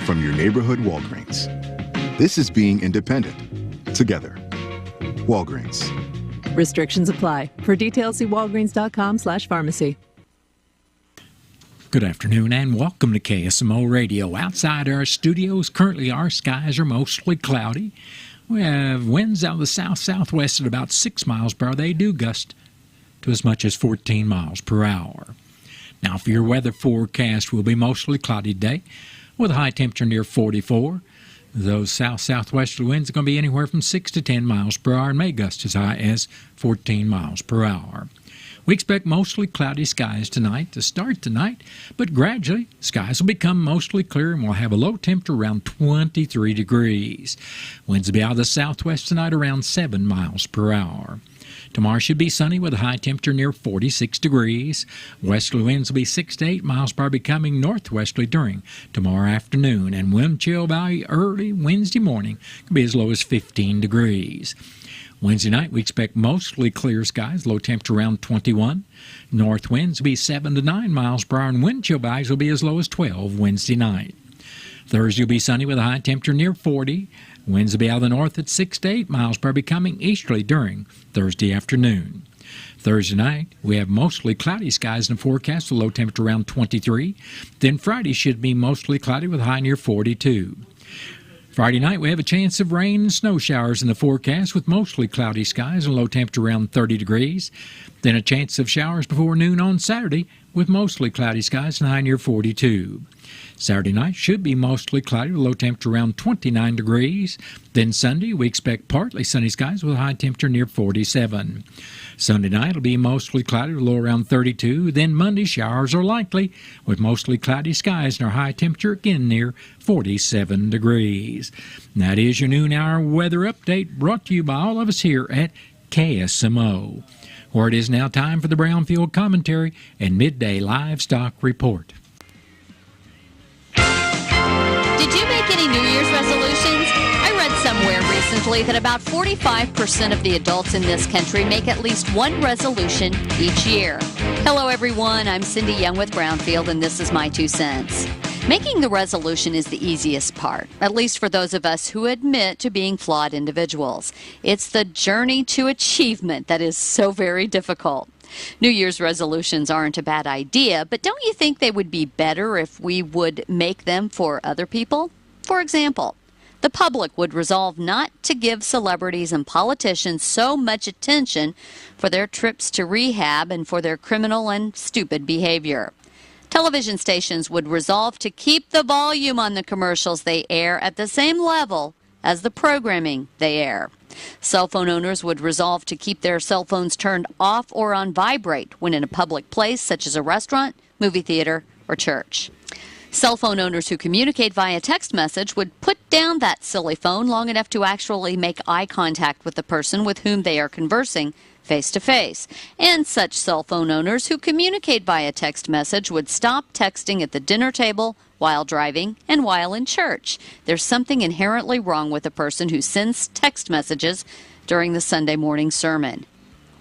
from your neighborhood Walgreens. This is being independent. Together. Walgreens. Restrictions apply. For details, see walgreens.com/pharmacy. Good afternoon and welcome to KSMO Radio. Outside our studios, currently our skies are mostly cloudy. We have winds out of the south-southwest at about 6 miles per hour. They do gust to as much as 14 miles per hour. Now for your weather forecast, will be mostly cloudy today with a high temperature near 44. Those south-southwesterly winds are going to be anywhere from 6 to 10 miles per hour and may gust as high as 14 miles per hour. We expect mostly cloudy skies tonight to start tonight, but gradually skies will become mostly clear and we'll have a low temperature around 23 degrees. Winds will be out of the southwest tonight around 7 miles per hour. Tomorrow should be sunny with a high temperature near 46 degrees. Westerly winds will be 6 to 8 miles per hour, becoming northwesterly during tomorrow afternoon, and wind chill value early Wednesday morning could be as low as 15 degrees. Wednesday night, we expect mostly clear skies, low temperature around 21. North winds will be 7 to 9 miles per hour, and wind chill values will be as low as 12 Wednesday night. Thursday will be sunny with a high temperature near 40. Winds will be out of the north at 6 to 8 miles per hour, becoming easterly during Thursday afternoon. Thursday night, we have mostly cloudy skies in the forecast, with a low temperature around 23. Then Friday should be mostly cloudy with a high near 42. Friday night, we have a chance of rain and snow showers in the forecast with mostly cloudy skies and low temperature around 30 degrees. Then a chance of showers before noon on Saturday with mostly cloudy skies and high near 42. Saturday night should be mostly cloudy with a low temperature around 29 degrees. Then Sunday, we expect partly sunny skies with a high temperature near 47. Sunday night will be mostly cloudy with a low around 32. Then Monday, showers are likely with mostly cloudy skies and our high temperature again near 47 degrees. And that is your noon hour weather update brought to you by all of us here at KSMO, where it is now time for the Brownfield Commentary and Midday Livestock Report. Did you make any New Year's resolutions? I read somewhere recently that about 45% of the adults in this country make at least one resolution each year. Hello, everyone. I'm Cindy Young with Brownfield, and this is my 2 cents. Making the resolution is the easiest part, at least for those of us who admit to being flawed individuals. It's the journey to achievement that is so very difficult. New Year's resolutions aren't a bad idea, but don't you think they would be better if we would make them for other people? For example, the public would resolve not to give celebrities and politicians so much attention for their trips to rehab and for their criminal and stupid behavior. Television stations would resolve to keep the volume on the commercials they air at the same level as the programming they air. Cell phone owners would resolve to keep their cell phones turned off or on vibrate when in a public place such as a restaurant, movie theater, or church. Cell phone owners who communicate via text message would put down that silly phone long enough to actually make eye contact with the person with whom they are conversing face-to-face. And such cell phone owners who communicate via text message would stop texting at the dinner table, while driving, and while in church. There's something inherently wrong with a person who sends text messages during the Sunday morning sermon.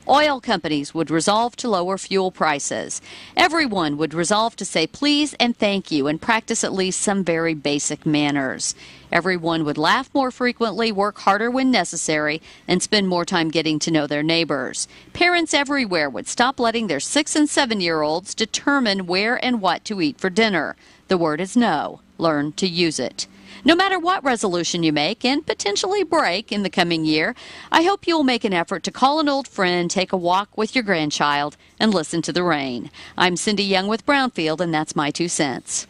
Oil companies would resolve to lower fuel prices. Everyone would resolve to say please and thank you and practice at least some very basic manners. Everyone would laugh more frequently, work harder when necessary, and spend more time getting to know their neighbors. Parents everywhere would stop letting their 6- and 7-year-olds determine where and what to eat for dinner. The word is no. Learn to use it. No matter what resolution you make and potentially break in the coming year, I hope you'll make an effort to call an old friend, take a walk with your grandchild, and listen to the rain. I'm Cindy Young with Brownfield, and that's my 2 cents.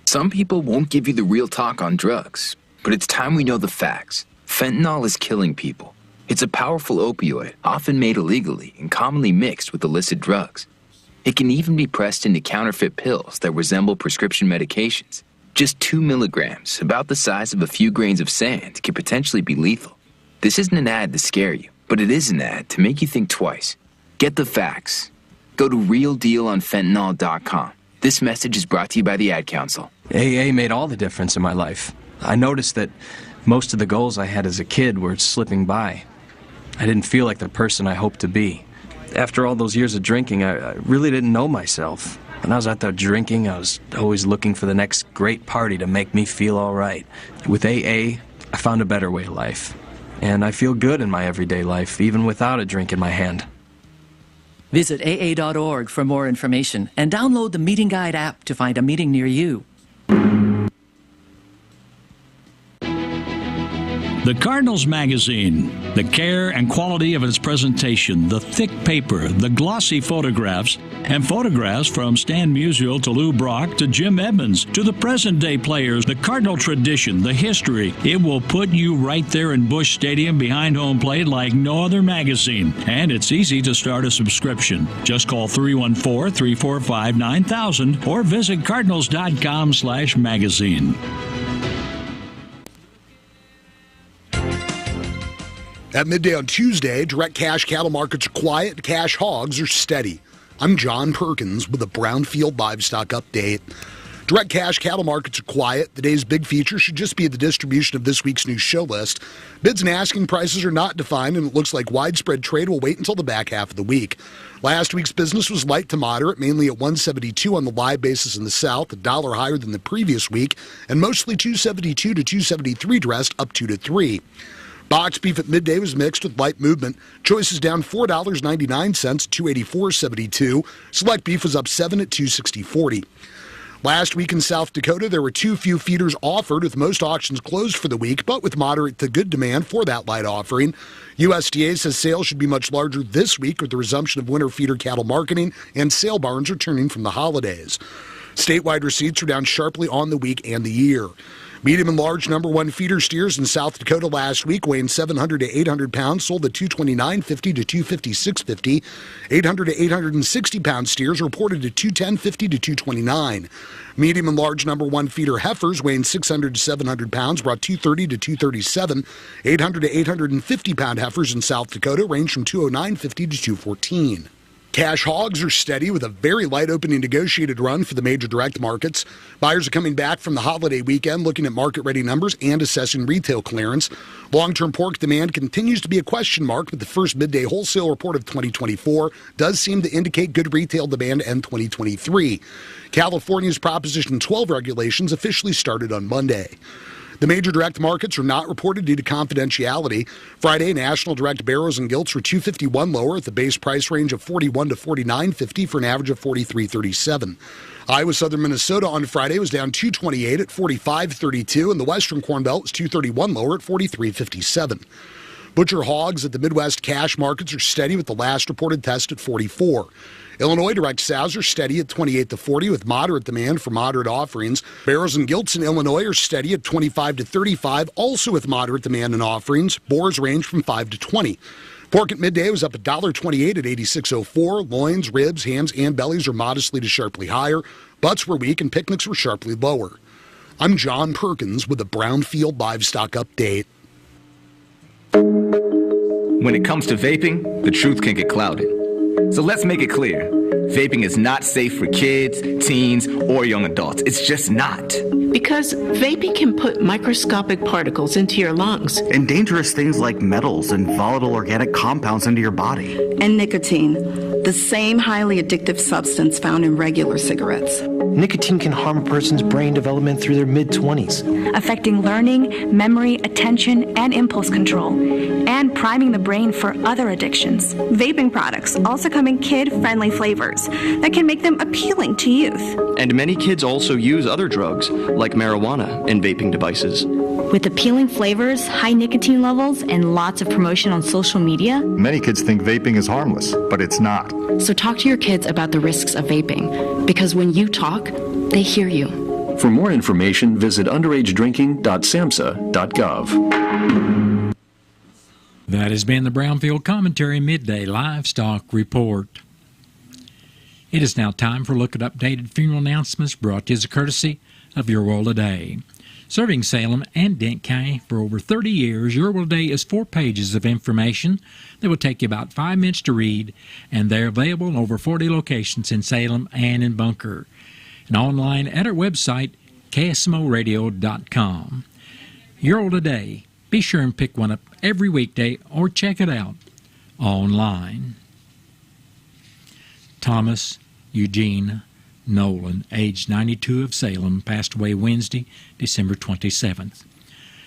Some people won't give you the real talk on drugs, but it's time we know the facts. Fentanyl is killing people. It's a powerful opioid, often made illegally and commonly mixed with illicit drugs. It can even be pressed into counterfeit pills that resemble prescription medications. Just 2 milligrams, about the size of a few grains of sand, can potentially be lethal. This isn't an ad to scare you, but it is an ad to make you think twice. Get the facts. Go to realdealonfentanyl.com. This message is brought to you by the Ad Council. AA made all the difference in my life. I noticed that most of the goals I had as a kid were slipping by. I didn't feel like the person I hoped to be. After all those years of drinking, I really didn't know myself. When I was out there drinking, I was always looking for the next great party to make me feel all right. With AA, I found a better way of life. And I feel good in my everyday life, even without a drink in my hand. Visit AA.org for more information and download the Meeting Guide app to find a meeting near you. The Cardinals magazine, the care and quality of its presentation, the thick paper, the glossy photographs, and photographs from Stan Musial to Lou Brock to Jim Edmonds to the present-day players, the Cardinal tradition, the history. It will put you right there in Busch Stadium behind home plate like no other magazine. And it's easy to start a subscription. Just call 314-345-9000 or visit cardinals.com/magazine. At midday on Tuesday, direct cash cattle markets are quiet, cash hogs are steady. I'm John Perkins with a Brownfield Livestock Update. Direct cash cattle markets are quiet. The day's big feature should just be the distribution of this week's new show list. Bids and asking prices are not defined, and it looks like widespread trade will wait until the back half of the week. Last week's business was light to moderate, mainly at 172 on the live basis in the South, $1 higher than the previous week, and mostly 272 to 273 dressed, up 2 to 3. Boxed beef at midday was mixed with light movement. Choices down $4.99, $284.72. Select beef was up 7 at $260.40. Last week in South Dakota, there were too few feeders offered, with most auctions closed for the week, but with moderate to good demand for that light offering. USDA says sales should be much larger this week with the resumption of winter feeder cattle marketing and sale barns returning from the holidays. Statewide receipts are down sharply on the week and the year. Medium and large number one feeder steers in South Dakota last week, weighing 700 to 800 pounds, sold at $229.50 to $256.50. 800 to 860 pound steers reported at $210.50 to $229. Medium and large number one feeder heifers, weighing 600 to 700 pounds, brought $230 to $237. 800 to 850 pound heifers in South Dakota range from $209.50 to $214. Cash hogs are steady with a very light opening negotiated run for the major direct markets. Buyers are coming back from the holiday weekend looking at market-ready numbers and assessing retail clearance. Long-term pork demand continues to be a question mark, but the first midday wholesale report of 2024 does seem to indicate good retail demand in 2023. California's Proposition 12 regulations officially started on Monday. The major direct markets are not reported due to confidentiality. Friday, national direct barrows and gilts were $251 lower at the base price range of $41 to $49.50 for an average of $43.37. Iowa Southern Minnesota on Friday was down $228 at $45.32, and the Western Corn Belt was $231 lower at $43.57. Butcher hogs at the Midwest cash markets are steady with the last reported test at 44. Illinois direct sows are steady at 28 to 40 with moderate demand for moderate offerings. Barrows and gilts in Illinois are steady at 25 to 35, also with moderate demand and offerings. Boars range from 5 to 20. Pork at midday was up $1.28 at $86.04. Loins, ribs, hams, and bellies are modestly to sharply higher. Butts were weak and picnics were sharply lower. I'm John Perkins with a Brownfield Livestock Update. When it comes to vaping, the truth can get clouded. So let's make it clear. Vaping is not safe for kids, teens, or young adults. It's just not. Because vaping can put microscopic particles into your lungs. And dangerous things like metals and volatile organic compounds into your body. And nicotine, the same highly addictive substance found in regular cigarettes. Nicotine can harm a person's brain development through their mid-20s, affecting learning, memory, attention, and impulse control, and priming the brain for other addictions. Vaping products also come in kid-friendly flavors that can make them appealing to youth. And many kids also use other drugs, like marijuana, in vaping devices. With appealing flavors, high nicotine levels, and lots of promotion on social media, many kids think vaping is harmless, but it's not. So talk to your kids about the risks of vaping, because when you talk, they hear you. For more information, visit underagedrinking.samhsa.gov. That has been the Brownfield Commentary Midday Livestock Report. It is now time for a look at updated funeral announcements brought to you as a courtesy of Your World Today. Serving Salem and Dent County for over 30 years, Your World Today is 4 pages of information that will take you about 5 minutes to read, and they're available in over 40 locations in Salem and in Bunker, and online at our website, KSMOradio.com. Your World Today. Be sure and pick one up every weekday or check it out online. Thomas Eugene Nolan, age 92, of Salem, passed away Wednesday, December 27th.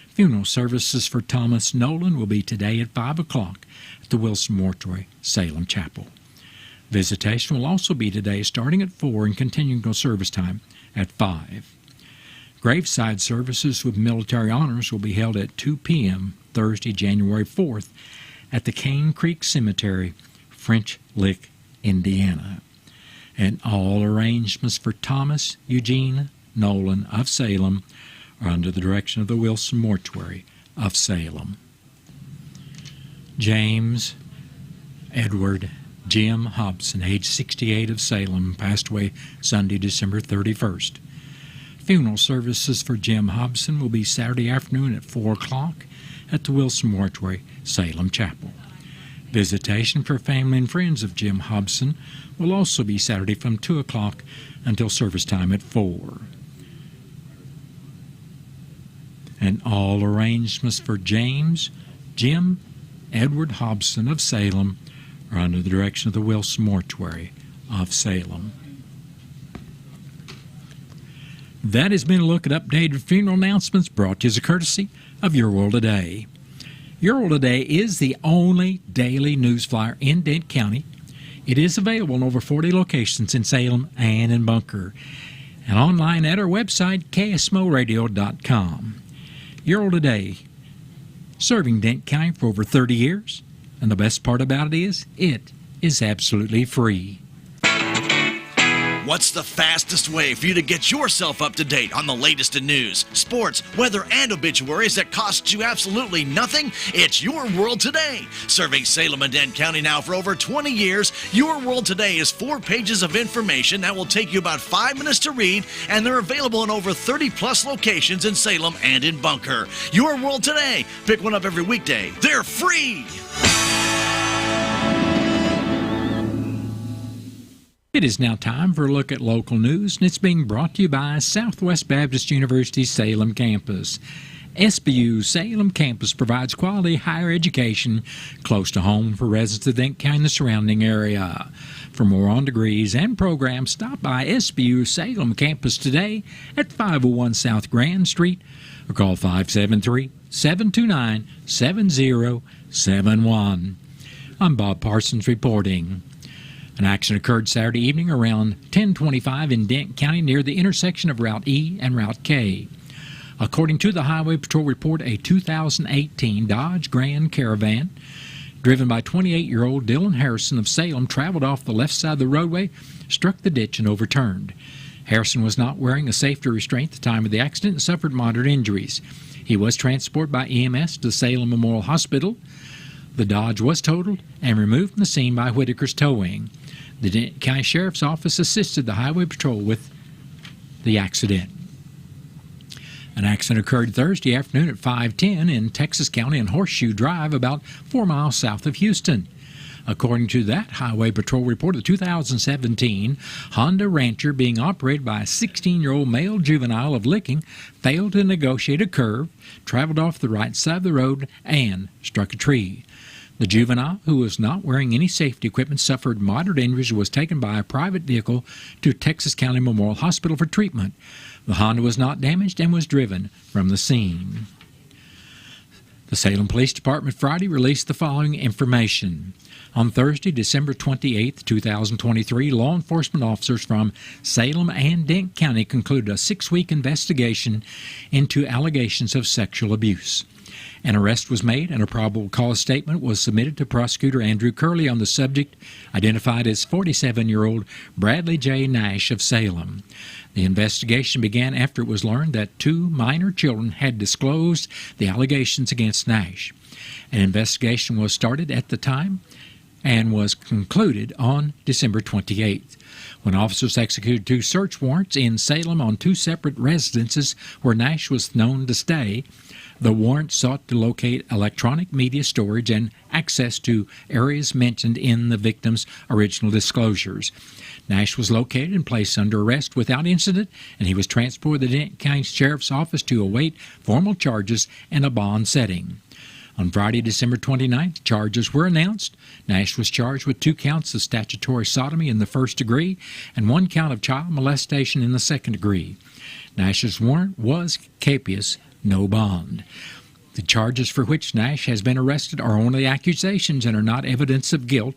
Funeral services for Thomas Nolan will be today at 5 o'clock at the Wilson Mortuary, Salem Chapel. Visitation will also be today starting at 4 and continuing till service time at 5. Graveside services with military honors will be held at 2 p.m. Thursday, January 4th at the Cane Creek Cemetery, French Lick, Indiana. And all arrangements for Thomas Eugene Nolan of Salem are under the direction of the Wilson Mortuary of Salem. James Edward Jim Hobson, age 68, of Salem, passed away Sunday, December 31st. Funeral services for Jim Hobson will be Saturday afternoon at 4 o'clock at the Wilson Mortuary, Salem Chapel. Visitation for family and friends of Jim Hobson will also be Saturday from 2 o'clock until service time at 4. And all arrangements for Jim Edward Hobson of Salem are under the direction of the Wilson Mortuary of Salem. That has been a look at updated funeral announcements brought to you as a courtesy of Your World Today. Your World Today is the only daily news flyer in Dent County. It is available in over 40 locations in Salem and in Bunker, and online at our website, KSMOradio.com. Your World Today, serving Dent County for over 30 years, and the best part about it is absolutely free. What's the fastest way for you to get yourself up to date on the latest in news, sports, weather, and obituaries that costs you absolutely nothing? It's Your World Today. Serving Salem and Dent County now for over 20 years, Your World Today is 4 pages of information that will take you about 5 minutes to read, and they're available in over 30-plus locations in Salem and in Bunker. Your World Today. Pick one up every weekday. They're free. It is now time for a look at local news, and it's being brought to you by Southwest Baptist University Salem Campus. SBU Salem Campus provides quality higher education close to home for residents of Dent County and the surrounding area. For more on degrees and programs, stop by SBU Salem Campus today at 501 South Grand Street or call 573-729-7071. I'm Bob Parsons reporting. An accident occurred Saturday evening around 10:25 in Dent County near the intersection of Route E and Route K. According to the Highway Patrol report, a 2018 Dodge Grand Caravan driven by 28-year-old Dylan Harrison of Salem traveled off the left side of the roadway, struck the ditch, and overturned. Harrison was not wearing a safety restraint at the time of the accident and suffered moderate injuries. He was transported by EMS to Salem Memorial Hospital. The Dodge was totaled and removed from the scene by Whitaker's Towing. The Dent County Sheriff's Office assisted the Highway Patrol with the accident. An accident occurred Thursday afternoon at 5:10 in Texas County on Horseshoe Drive, about 4 miles south of Houston. According to that Highway Patrol report, the 2017 Honda Rancher being operated by a 16-year-old male juvenile of Licking failed to negotiate a curve, traveled off the right side of the road, and struck a tree. The juvenile, who was not wearing any safety equipment, suffered moderate injuries and was taken by a private vehicle to Texas County Memorial Hospital for treatment. The Honda was not damaged and was driven from the scene. The Salem Police Department Friday released the following information. On Thursday, December 28, 2023, law enforcement officers from Salem and Dent County concluded a 6-week investigation into allegations of sexual abuse. An arrest was made and a probable cause statement was submitted to Prosecutor Andrew Curley on the subject, identified as 47-year-old Bradley J. Nash of Salem. The investigation began after it was learned that 2 minor children had disclosed the allegations against Nash. An investigation was started at the time and was concluded on December 28th, when officers executed 2 search warrants in Salem on 2 separate residences where Nash was known to stay. The warrant sought to locate electronic media storage and access to areas mentioned in the victim's original disclosures. Nash was located and placed under arrest without incident, and he was transported to the Dent County Sheriff's Office to await formal charges and a bond setting. On Friday, December 29th, charges were announced. Nash was charged with 2 counts of statutory sodomy in the first degree and 1 count of child molestation in the second degree. Nash's warrant was capious, no bond. The charges for which Nash has been arrested are only accusations and are not evidence of guilt.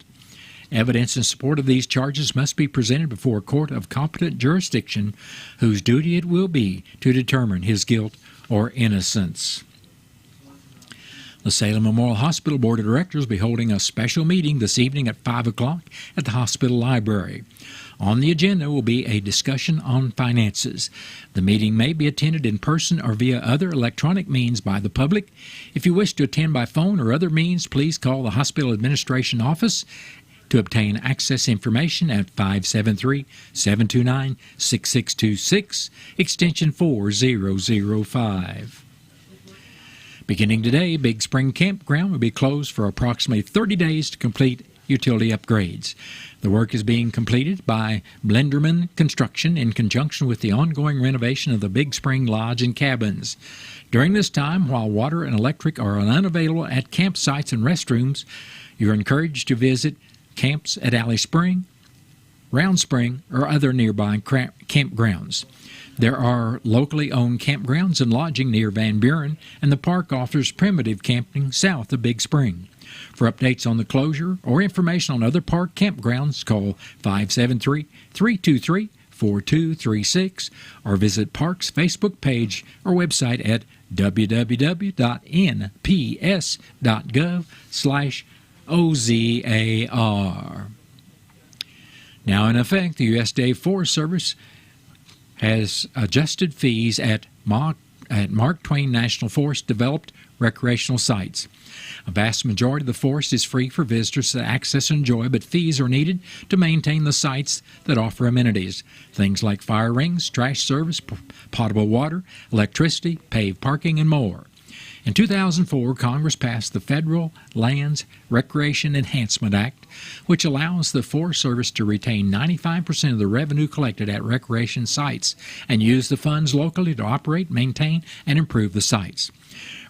Evidence in support of these charges must be presented before a court of competent jurisdiction, whose duty it will be to determine his guilt or innocence. The Salem Memorial Hospital Board of Directors will be holding a special meeting this evening at 5 o'clock at the hospital library. On the agenda will be a discussion on finances. The meeting may be attended in person or via other electronic means by the public. If you wish to attend by phone or other means, please call the hospital administration office to obtain access information at 573-729-6626, extension 4005. Beginning today, Big Spring Campground will be closed for approximately 30 days to complete utility upgrades. The work is being completed by Blenderman Construction in conjunction with the ongoing renovation of the Big Spring Lodge and cabins. During this time, while water and electric are unavailable at campsites and restrooms, you're encouraged to visit camps at Alley Spring, Round Spring, or other nearby campgrounds. There are locally owned campgrounds and lodging near Van Buren, and the park offers primitive camping south of Big Spring. For updates on the closure or information on other park campgrounds, call 573-323-4236 or visit Park's Facebook page or website at www.nps.gov/OZAR. Now in effect, the USDA Forest Service has adjusted fees at Mark Twain National Forest developed recreational sites. A vast majority of the forest is free for visitors to access and enjoy, but fees are needed to maintain the sites that offer amenities, things like fire rings, trash service, potable water, electricity, paved parking, and more. In 2004, Congress passed the Federal Lands Recreation Enhancement Act, which allows the Forest Service to retain 95% of the revenue collected at recreation sites and use the funds locally to operate, maintain, and improve the sites.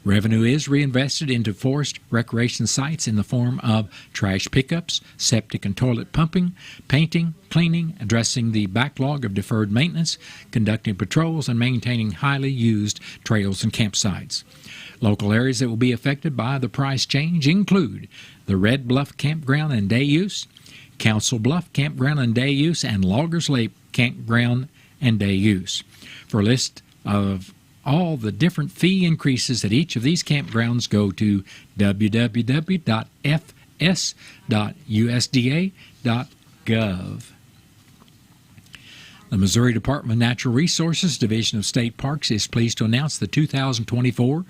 Revenue is reinvested into forest recreation sites in the form of trash pickups, septic and toilet pumping, painting, cleaning, addressing the backlog of deferred maintenance, conducting patrols, and maintaining highly used trails and campsites. Local areas that will be affected by the price change include the Red Bluff Campground and Day Use, Council Bluff Campground and Day Use, and Loggers Lake Campground and Day Use. For a list of all the different fee increases at each of these campgrounds, go to www.fs.usda.gov. The Missouri Department of Natural Resources Division of State Parks is pleased to announce the 2024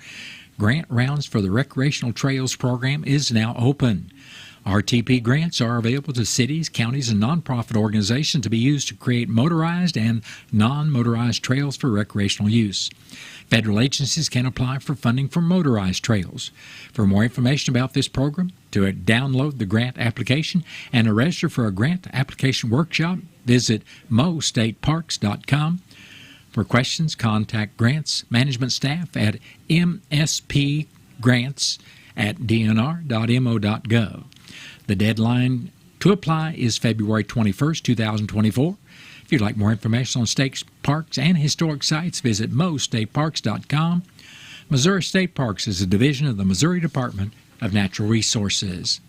grant rounds for the Recreational Trails Program is now open. RTP grants are available to cities, counties, and nonprofit organizations to be used to create motorized and non-motorized trails for recreational use. Federal agencies can apply for funding for motorized trails. For more information about this program, to download the grant application and to register for a grant application workshop, visit mostateparks.com. For questions, contact grants management staff at mspgrants@dnr.mo.gov. The deadline to apply is February 21st, 2024. If you'd like more information on state parks and historic sites, visit mostateparks.com. Missouri State Parks is a division of the Missouri Department of Natural Resources.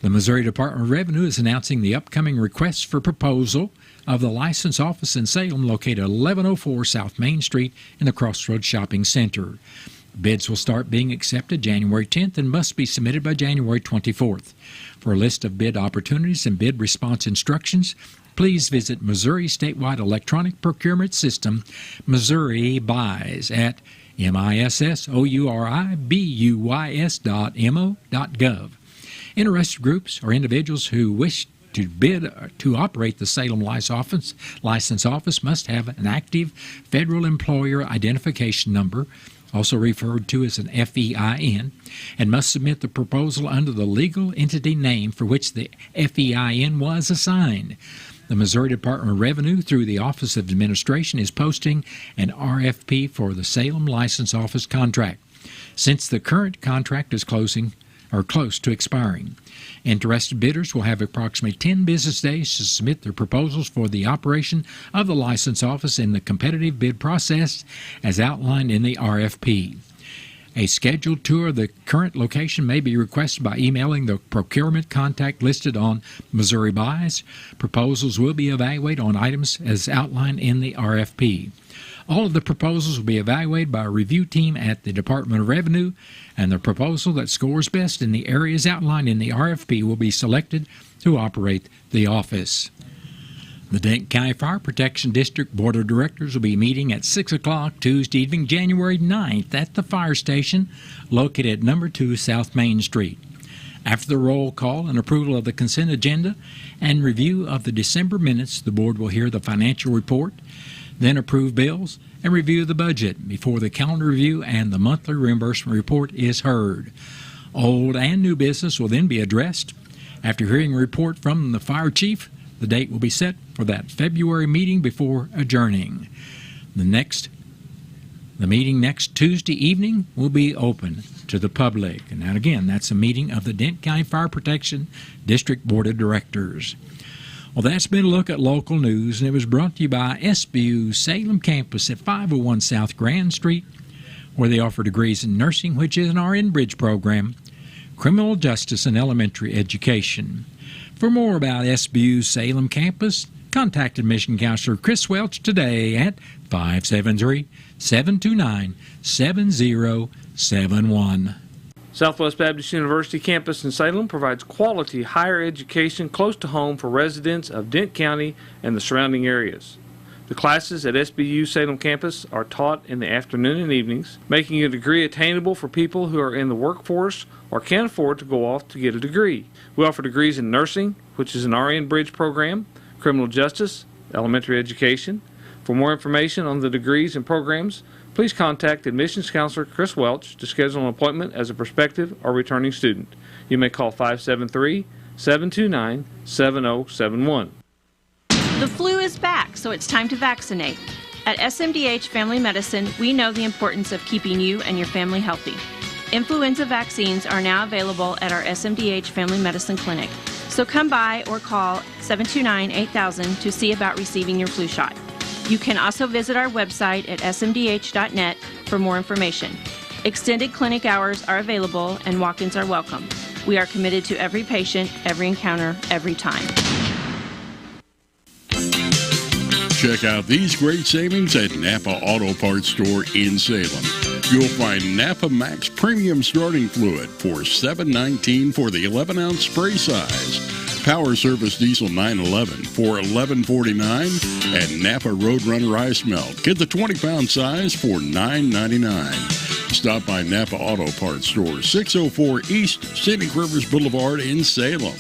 The Missouri Department of Revenue is announcing the upcoming requests for proposal of the license office in Salem, located at 1104 South Main Street in the Crossroads Shopping Center. Bids will start being accepted January 10th and must be submitted by January 24th. For a list of bid opportunities and bid response instructions, please visit Missouri Statewide Electronic Procurement System, Missouri Buys, at missouribuys.mo.gov. Interested groups or individuals who wish to bid to operate the Salem License Office must have an active Federal Employer Identification Number, also referred to as an FEIN, and must submit the proposal under the legal entity name for which the FEIN was assigned. The Missouri Department of Revenue, through the Office of Administration, is posting an RFP for the Salem License Office contract. since the current contract is closing or close to expiring. Interested bidders will have approximately 10 business days to submit their proposals for the operation of the license office in the competitive bid process as outlined in the RFP. A scheduled tour of the current location may be requested by emailing the procurement contact listed on Missouri Buys. Proposals will be evaluated on items as outlined in the RFP. All of the proposals will be evaluated by a review team at the Department of Revenue, and the proposal that scores best in the areas outlined in the RFP will be selected to operate the office. The Denton County Fire Protection District Board of Directors will be meeting at 6 o'clock Tuesday evening, January 9th at the fire station located at number 2 South Main Street. After the roll call and approval of the consent agenda and review of the December minutes, the board will hear the financial report, then approve bills and review the budget before the calendar review and the monthly reimbursement report is heard. Old and new business will then be addressed. After hearing a report from the fire chief, the date will be set for that February meeting before adjourning. The meeting next Tuesday evening will be open to the public. And again, that's a meeting of the Denton County Fire Protection District Board of Directors. Well, that's been a look at local news, and it was brought to you by SBU Salem Campus at 501 South Grand Street, where they offer degrees in nursing, which is an RN Bridge program, criminal justice, and elementary education. For more about SBU Salem Campus, contact admission counselor Chris Welch today at 573-729-7071. Southwest Baptist University campus in Salem provides quality higher education close to home for residents of Denton County and the surrounding areas. The classes at SBU Salem campus are taught in the afternoon and evenings, making a degree attainable for people who are in the workforce or can't afford to go off to get a degree. We offer degrees in nursing, which is an RN Bridge program, criminal justice, elementary education. For more information on the degrees and programs, please contact admissions counselor Chris Welch to schedule an appointment as a prospective or returning student. You may call 573-729-7071. The flu is back, so it's time to vaccinate. At SMDH Family Medicine, we know the importance of keeping you and your family healthy. Influenza vaccines are now available at our SMDH Family Medicine Clinic, so come by or call 729-8000 to see about receiving your flu shot. You can also visit our website at smdh.net for more information. Extended clinic hours are available and walk-ins are welcome. We are committed to every patient, every encounter, every time. Check out these great savings at Napa Auto Parts Store in Salem. You'll find Napa Max Premium Starting Fluid for $7.19 for the 11-ounce spray size. Power Service Diesel 911 for $11.49, and Napa Roadrunner Ice Melt. Get the 20-pound size for $9.99. Stop by Napa Auto Parts Store, 604 East Scenic Rivers Boulevard in Salem.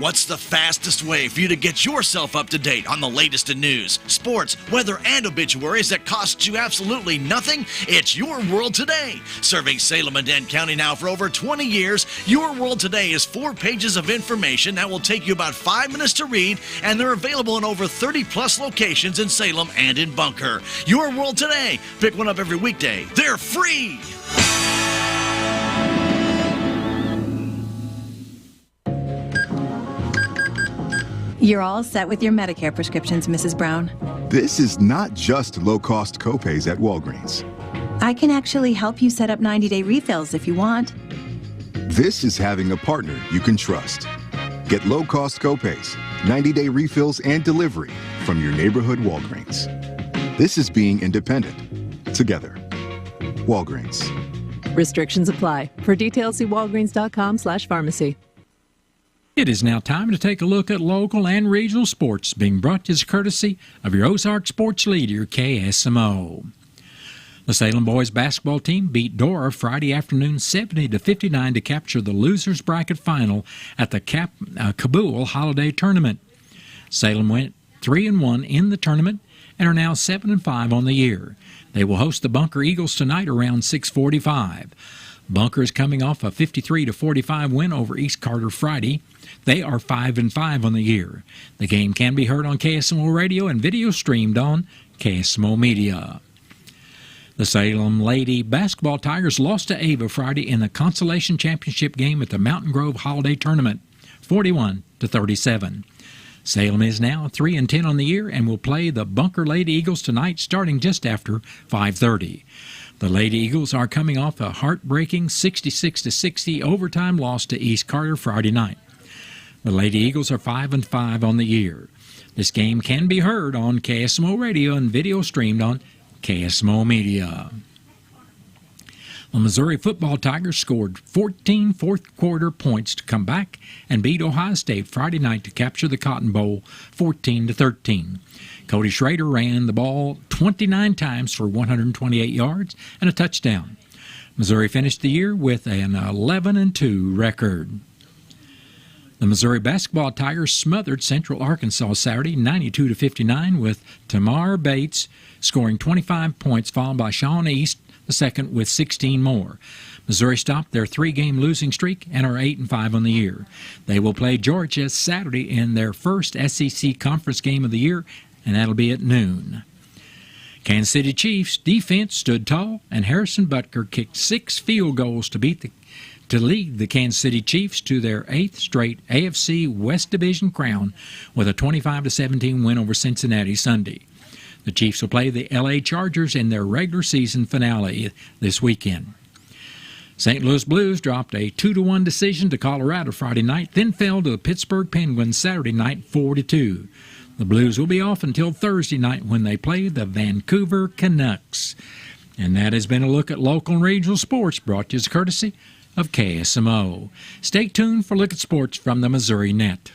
What's the fastest way for you to get yourself up to date on the latest in news, sports, weather, and obituaries that cost you absolutely nothing? It's Your World Today. Serving Salem and Denton County now for over 20 years, Your World Today is 4 pages of information that will take you about 5 minutes to read, and they're available in over 30-plus locations in Salem and in Bunker. Your World Today. Pick one up every weekday. They're free. You're all set with your Medicare prescriptions, Mrs. Brown. This is not just low-cost copays at Walgreens. I can actually help you set up 90-day refills if you want. This is having a partner you can trust. Get low-cost copays, 90-day refills, and delivery from your neighborhood Walgreens. This is being independent. Together. Walgreens. Restrictions apply. For details, see walgreens.com/pharmacy. It is now time to take a look at local and regional sports, being brought to you as courtesy of your Ozark sports leader, KSMO. The Salem boys basketball team beat Dora Friday afternoon 70-59 to capture the losers bracket final at the Kabul Holiday Tournament. Salem went 3-1 in the tournament and are now 7-5 on the year. They will host the Bunker Eagles tonight around 6:45. Bunker is coming off a 53-45 win over East Carter Friday. They are 5-5 on the year. The game can be heard on KSMO Radio and video streamed on KSMO Media. The Salem Lady Basketball Tigers lost to Ava Friday in the Consolation Championship game at the Mountain Grove Holiday Tournament, 41-37. Salem is now 3-10 on the year and will play the Bunker Lady Eagles tonight starting just after 5:30. The Lady Eagles are coming off a heartbreaking 66-60 overtime loss to East Carter Friday night. The Lady Eagles are 5-5 on the year. This game can be heard on KSMO Radio and video streamed on KSMO Media. The Missouri football Tigers scored 14 fourth-quarter points to come back and beat Ohio State Friday night to capture the Cotton Bowl 14-13. Cody Schrader ran the ball 29 times for 128 yards and a touchdown. Missouri finished the year with an 11-2 record. The Missouri basketball Tigers smothered Central Arkansas Saturday 92-59 with Tamar Bates scoring 25 points, followed by Sean East the second with 16 more. Missouri stopped their 3-game losing streak and are 8-5 on the year. They will play Georgia Saturday in their first SEC conference game of the year, and that'll be at noon. Kansas City Chiefs defense stood tall, and Harrison Butker kicked 6 field goals to lead the Kansas City Chiefs to their 8th straight AFC West Division crown with a 25-17 win over Cincinnati Sunday. The Chiefs will play the LA Chargers in their regular season finale this weekend. St. Louis Blues dropped a 2-1 decision to Colorado Friday night, then fell to the Pittsburgh Penguins Saturday night 4-2. The Blues will be off until Thursday night when they play the Vancouver Canucks. And that has been a look at local and regional sports brought to you as courtesy of KSMO. Stay tuned for a look at sports from the Missouri Net.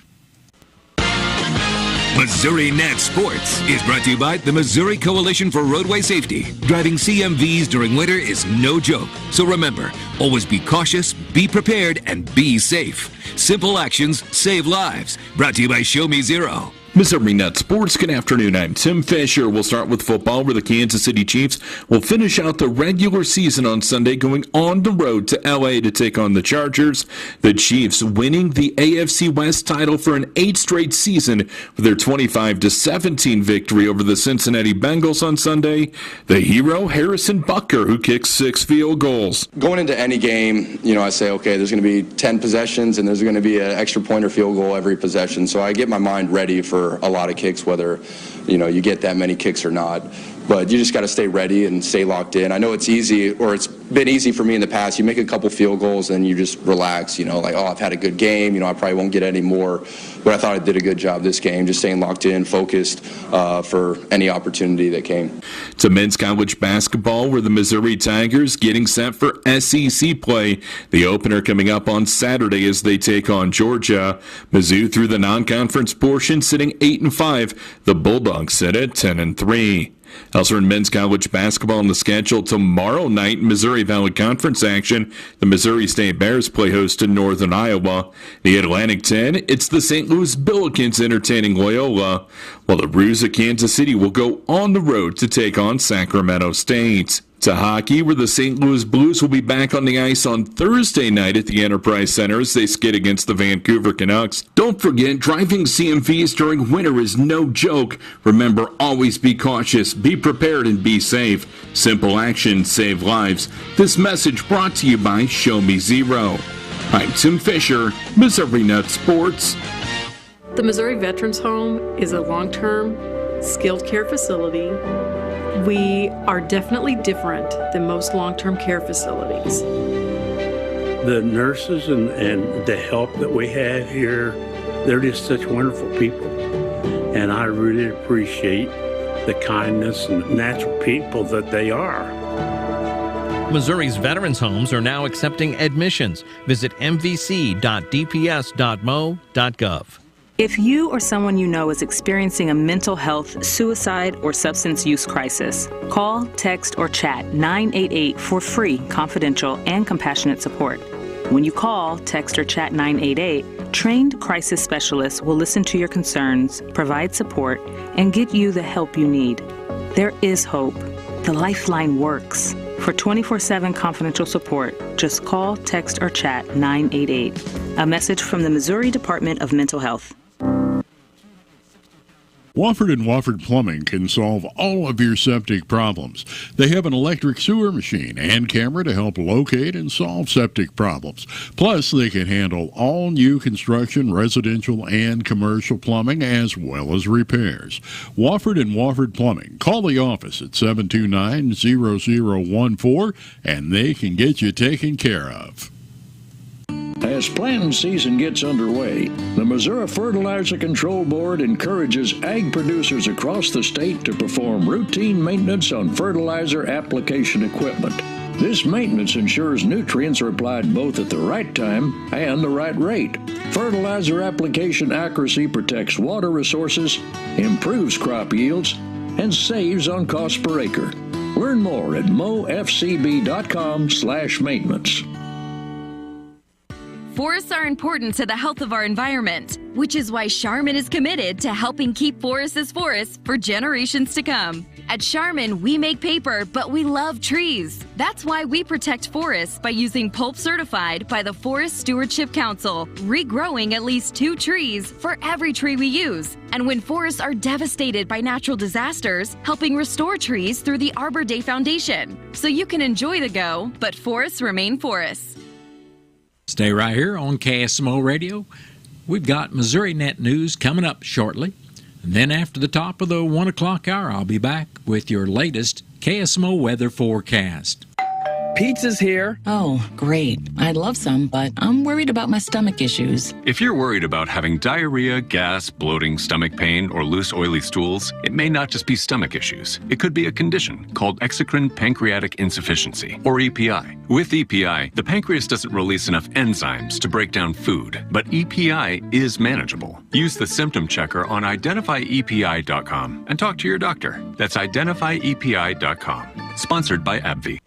Missouri Net Sports is brought to you by the Missouri Coalition for Roadway Safety. Driving CMVs during winter is no joke. So remember, always be cautious, be prepared, and be safe. Simple actions save lives. Brought to you by Show Me Zero. Missouri Net Sports, good afternoon. I'm Tim Fisher. We'll start with football, where the Kansas City Chiefs will finish out the regular season on Sunday, going on the road to L.A. to take on the Chargers. The Chiefs winning the AFC West title for an 8th straight season with their 25-17 victory over the Cincinnati Bengals on Sunday. The hero, Harrison Butker, who kicks 6 field goals. Going into any game, I say, okay, there's going to be 10 possessions, and there's going to be an extra point or field goal every possession. So I get my mind ready for a lot of kicks, whether you get that many kicks or not. But you just got to stay ready and stay locked in. I know it's easy, or it's been easy for me in the past. You make a couple field goals and you just relax, like, oh, I've had a good game, I probably won't get any more. But I thought I did a good job this game, just staying locked in, focused for any opportunity that came. To men's college basketball, where the Missouri Tigers getting set for SEC play. The opener coming up on Saturday as they take on Georgia. Mizzou through the non-conference portion, sitting 8-5. The Bulldogs sit at 10-3. Elsewhere in men's college basketball on the schedule tomorrow night, Missouri Valley Conference action. The Missouri State Bears play host to Northern Iowa. The Atlantic 10, it's the St. Louis Billikens entertaining Loyola, while the Roos of Kansas City will go on the road to take on Sacramento State. To hockey, where the St. Louis Blues will be back on the ice on Thursday night at the Enterprise Center as they skid against the Vancouver Canucks. Don't forget, driving CMVs during winter is no joke. Remember, always be cautious, be prepared, and be safe. Simple actions save lives. This message brought to you by Show Me Zero. I'm Tim Fisher, Missouri Net Sports. The Missouri Veterans Home is a long-term, skilled care facility. We are definitely different than most long-term care facilities. The nurses and the help that we have here, they're just such wonderful people. And I really appreciate the kindness and natural people that they are. Missouri's veterans homes are now accepting admissions. Visit mvc.dps.mo.gov. If you or someone you know is experiencing a mental health, suicide, or substance use crisis, call, text, or chat 988 for free, confidential, and compassionate support. When you call, text, or chat 988, trained crisis specialists will listen to your concerns, provide support, and get you the help you need. There is hope. The Lifeline works. For 24/7 confidential support, just call, text, or chat 988. A message from the Missouri Department of Mental Health. Wofford & Wofford Plumbing can solve all of your septic problems. They have an electric sewer machine and camera to help locate and solve septic problems. Plus, they can handle all new construction, residential, and commercial plumbing, as well as repairs. Wofford & Wofford Plumbing. Call the office at 729-0014, and they can get you taken care of. As planting season gets underway, the Missouri Fertilizer Control Board encourages ag producers across the state to perform routine maintenance on fertilizer application equipment. This maintenance ensures nutrients are applied both at the right time and the right rate. Fertilizer application accuracy protects water resources, improves crop yields, and saves on cost per acre. Learn more at mofcb.com/maintenance. Forests are important to the health of our environment, which is why Charmin is committed to helping keep forests for generations to come. At Charmin, we make paper, but we love trees. That's why we protect forests by using Pulp Certified by the Forest Stewardship Council, regrowing at least 2 trees for every tree we use. And when forests are devastated by natural disasters, helping restore trees through the Arbor Day Foundation. So you can enjoy the go, but forests remain forests. Stay right here on KSMO Radio. We've got Missouri Net News coming up shortly. And then after the top of the 1 o'clock hour, I'll be back with your latest KSMO weather forecast. Pizza's here. Oh, great. I'd love some, but I'm worried about my stomach issues. If you're worried about having diarrhea, gas, bloating, stomach pain, or loose, oily stools, it may not just be stomach issues. It could be a condition called exocrine pancreatic insufficiency, or EPI. With EPI, the pancreas doesn't release enough enzymes to break down food, but EPI is manageable. Use the symptom checker on identifyepi.com and talk to your doctor. That's identifyepi.com. Sponsored by AbbVie.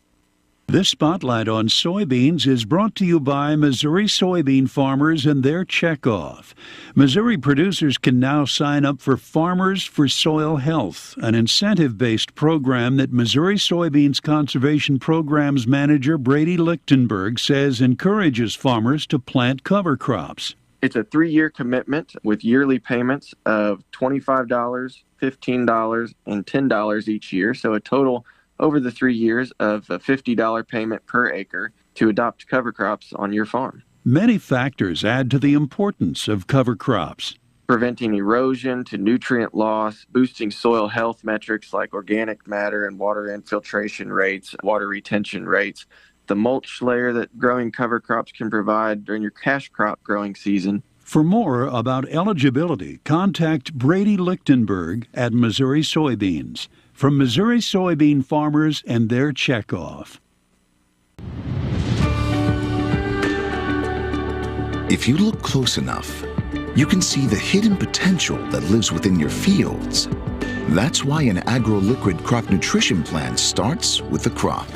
This spotlight on soybeans is brought to you by Missouri soybean farmers and their checkoff. Missouri producers can now sign up for Farmers for Soil Health, an incentive-based program that Missouri Soybeans Conservation Programs Manager Brady Lichtenberg says encourages farmers to plant cover crops. It's a 3-year commitment with yearly payments of $25, $15, and $10 each year, so a total over the 3 years of a $50 payment per acre to adopt cover crops on your farm. Many factors add to the importance of cover crops. Preventing erosion to nutrient loss, boosting soil health metrics like organic matter and water infiltration rates, water retention rates, the mulch layer that growing cover crops can provide during your cash crop growing season. For more about eligibility, contact Brady Lichtenberg at Missouri Soybeans. From Missouri soybean farmers and their checkoff. If you look close enough, you can see the hidden potential that lives within your fields. That's why an agro-liquid crop nutrition plan starts with the crop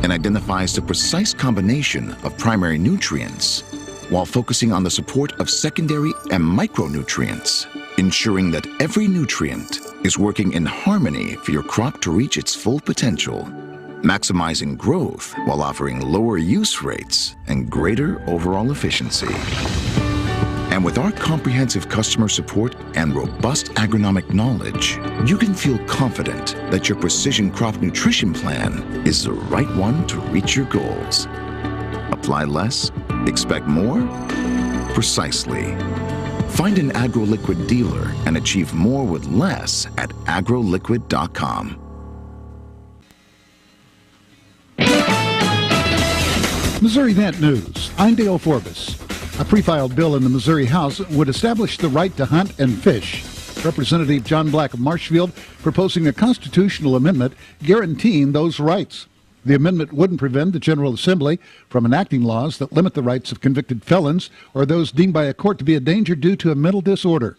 and identifies the precise combination of primary nutrients while focusing on the support of secondary and micronutrients, ensuring that every nutrient is working in harmony for your crop to reach its full potential, maximizing growth while offering lower use rates and greater overall efficiency. And with our comprehensive customer support and robust agronomic knowledge, you can feel confident that your precision crop nutrition plan is the right one to reach your goals. Apply less, expect more? Precisely. Find an AgroLiquid dealer and achieve more with less at agroliquid.com. Missouri Net News. I'm Dale Forbes. A pre-filed bill in the Missouri House would establish the right to hunt and fish. Representative John Black of Marshfield proposing a constitutional amendment guaranteeing those rights. The amendment wouldn't prevent the General Assembly from enacting laws that limit the rights of convicted felons or those deemed by a court to be a danger due to a mental disorder.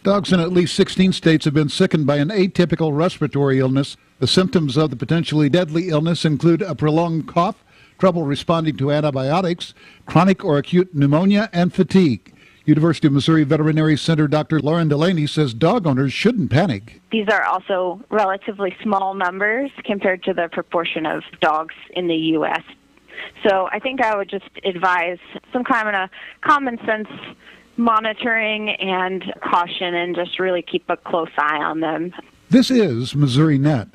Dogs in at least 16 states have been sickened by an atypical respiratory illness. The symptoms of the potentially deadly illness include a prolonged cough, trouble responding to antibiotics, chronic or acute pneumonia, and fatigue. University of Missouri Veterinary Center Dr. Lauren Delaney says dog owners shouldn't panic. These are also relatively small numbers compared to the proportion of dogs in the U.S. So I think I would just advise some kind of common sense monitoring and caution and just really keep a close eye on them. This is Missouri Net.